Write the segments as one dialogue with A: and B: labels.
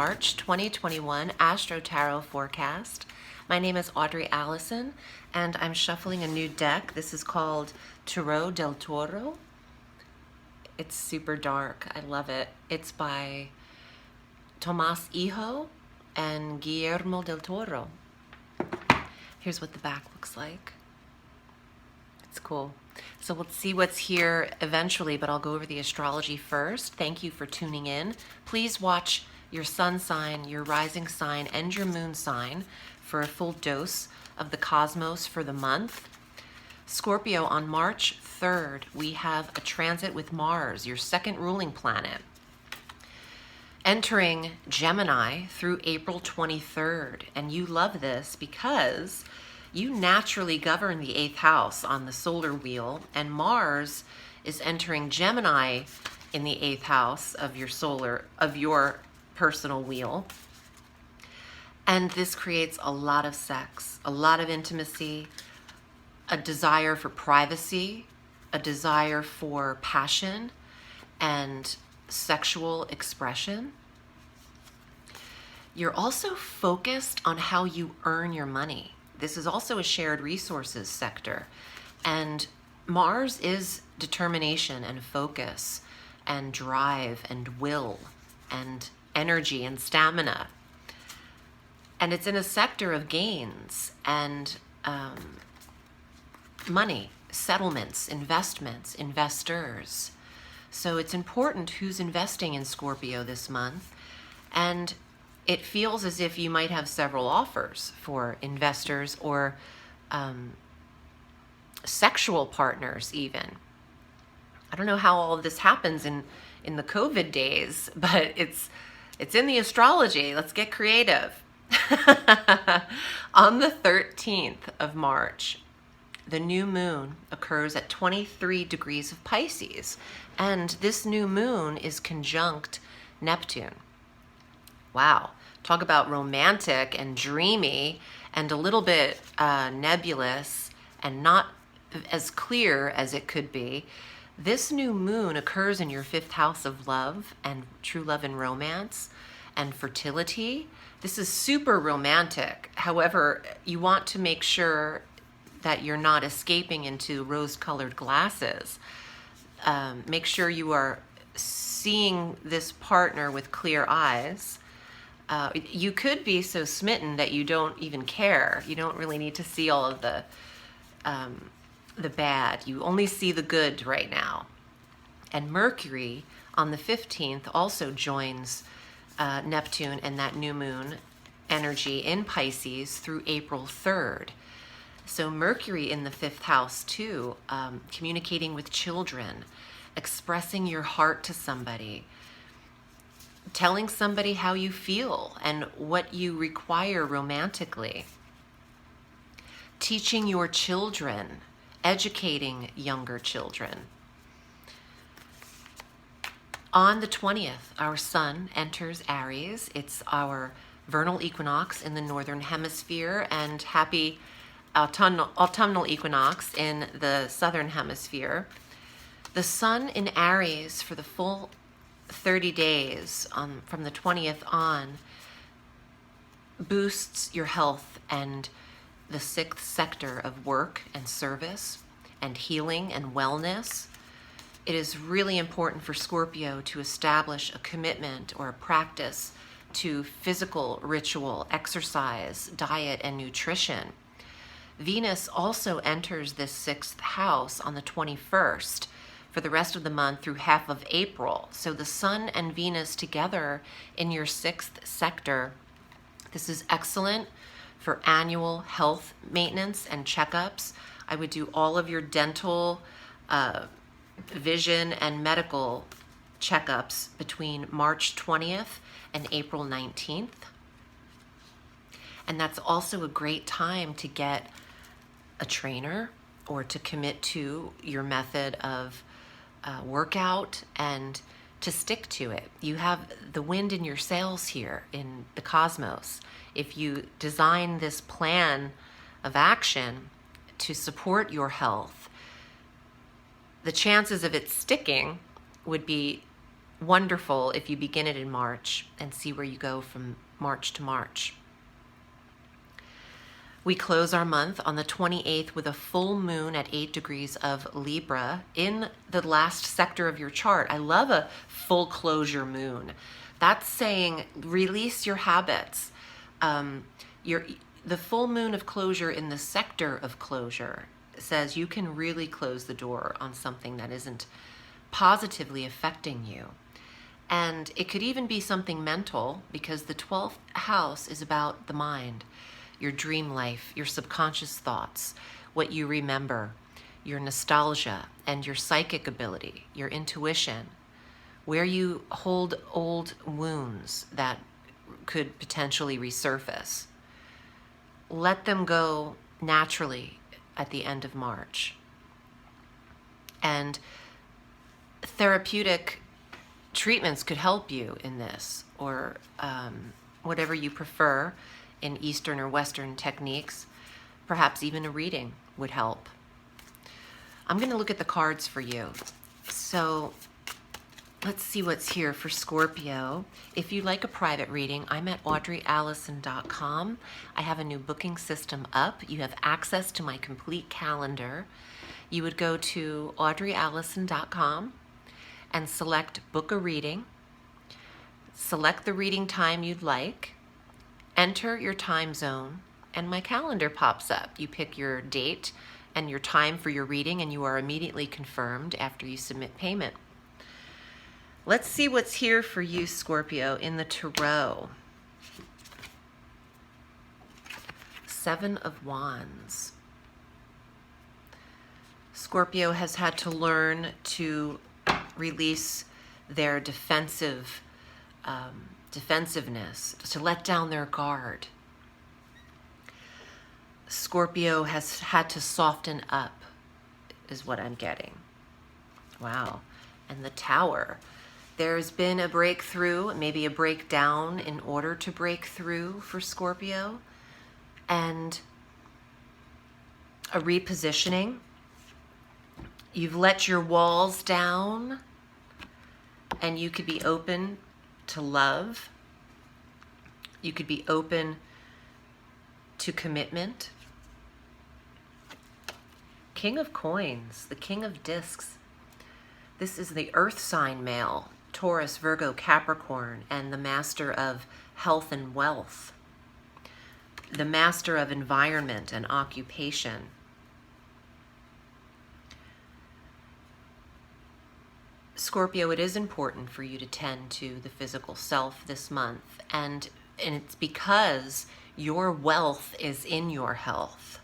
A: March 2021 Astro Tarot Forecast. My name is Audrey Alison, and I'm shuffling a new deck. This is called Tarot del Toro. It's super dark. I love it. It's by Tomás Hijo and Guillermo del Toro. Here's what the back looks like. It's cool. So we'll see what's here eventually, but I'll go over the astrology first. Thank you for tuning in. Please watch your sun sign, your rising sign, and your moon sign for a full dose of the cosmos for the month. Scorpio, on March 3rd, we have a transit with Mars, your second ruling planet, entering Gemini through April 23rd. And you love this because you naturally govern the 8th house on the solar wheel, and Mars is entering Gemini in the 8th house of your personal wheel. And this creates a lot of sex, a lot of intimacy, a desire for privacy, a desire for passion and sexual expression. You're also focused on how you earn your money. This is also a shared resources sector. And Mars is determination and focus and drive and will and energy and stamina. And it's in a sector of gains and money, settlements, investments, investors. So it's important who's investing in Scorpio this month. And it feels as if you might have several offers for investors or sexual partners even. I don't know how all of this happens in the COVID days, but it's in the astrology. Let's get creative. On the 13th of March, the new moon occurs at 23 degrees of Pisces, and this new moon is conjunct Neptune. Wow, talk about romantic and dreamy and a little bit nebulous and not as clear as it could be. This new moon occurs in your 5th house of love and true love and romance and fertility. This is super romantic. However, you want to make sure that you're not escaping into rose-colored glasses. Make sure you are seeing this partner with clear eyes. You could be so smitten that you don't even care. You don't really need to see all of the bad. You only see the good right now. And Mercury on the 15th also joins Neptune and that new moon energy in Pisces through April 3rd. So Mercury in the 5th house too, communicating with children, expressing your heart to somebody, telling somebody how you feel and what you require romantically, teaching your children, educating younger children. On the 20th, our sun enters Aries. It's our vernal equinox in the northern hemisphere, and happy autumnal equinox in the southern hemisphere. The sun in Aries for the full 30 days from the 20th on boosts your health and the 6th sector of work and service and healing and wellness. It is really important for Scorpio to establish a commitment or a practice to physical ritual, exercise, diet, and nutrition. Venus also enters this 6th house on the 21st for the rest of the month through half of April. So the sun and Venus together in your 6th sector. This is excellent for annual health maintenance and checkups. I would do all of your dental, vision, and medical checkups between March 20th and April 19th. And that's also a great time to get a trainer or to commit to your method of workout and to stick to it. You have the wind in your sails here in the cosmos. If you design this plan of action to support your health, the chances of it sticking would be wonderful if you begin it in March and see where you go from March to March. We close our month on the 28th with a full moon at 8 degrees of Libra in the last sector of your chart. I love a full closure moon. That's saying release your habits. The full moon of closure in the sector of closure says you can really close the door on something that isn't positively affecting you. And it could even be something mental, because the 12th house is about the mind, your dream life, your subconscious thoughts, what you remember, your nostalgia, and your psychic ability, your intuition, where you hold old wounds that could potentially resurface. Let them go naturally at the end of March. And therapeutic treatments could help you in this, or whatever you prefer in Eastern or Western techniques. Perhaps even a reading would help. I'm going to look at the cards for you. So let's see what's here for Scorpio. If you'd like a private reading, I'm at audreyalison.com. I have a new booking system up. You have access to my complete calendar. You would go to audreyalison.com and select book a reading. Select the reading time you'd like. Enter your time zone, and my calendar pops up. You pick your date and your time for your reading, and you are immediately confirmed after you submit payment. Let's see what's here for you, Scorpio, in the Tarot. Seven of Wands. Scorpio has had to learn to release their defensiveness, to let down their guard. Scorpio has had to soften up, is what I'm getting. Wow. And the Tower. There's been a breakthrough, maybe a breakdown in order to break through for Scorpio, and a repositioning. You've let your walls down, and you could be open to love. You could be open to commitment. King of Coins, the King of Discs. This is the Earth sign male, Taurus, Virgo, Capricorn, and the master of health and wealth, the master of environment and occupation. Scorpio, it is important for you to tend to the physical self this month, and it's because your wealth is in your health,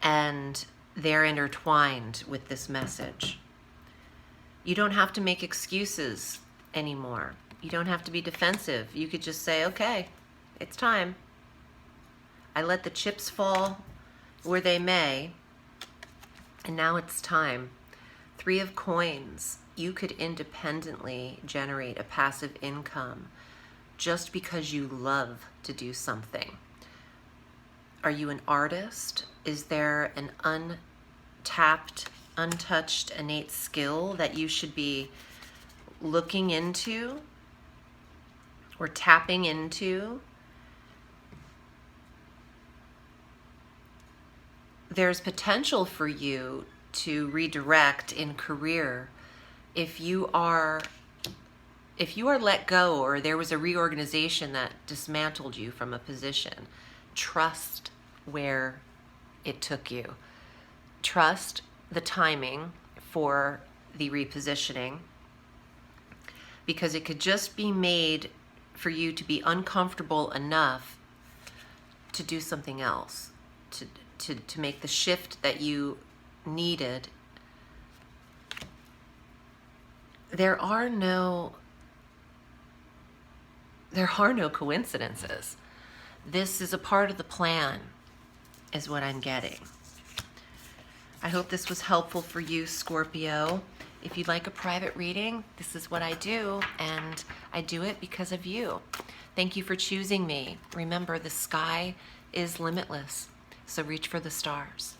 A: and they're intertwined with this message. You don't have to make excuses anymore. You don't have to be defensive. You could just say, okay, it's time. I let the chips fall where they may, and now it's time. Three of Coins. You could independently generate a passive income just because you love to do something. Are you an artist? Is there an untapped, untouched, innate skill that you should be looking into or tapping into? There's potential for you to redirect in career if you are let go, or there was a reorganization that dismantled you from a position. Trust where it took you. Trust the timing for the repositioning, because it could just be made for you to be uncomfortable enough to do something else, to make the shift that you needed. There are no coincidences. This is a part of the plan, is what I'm getting. I hope this was helpful for you, Scorpio. If you'd like a private reading, this is what I do, and I do it because of you. Thank you for choosing me. Remember, the sky is limitless, so reach for the stars.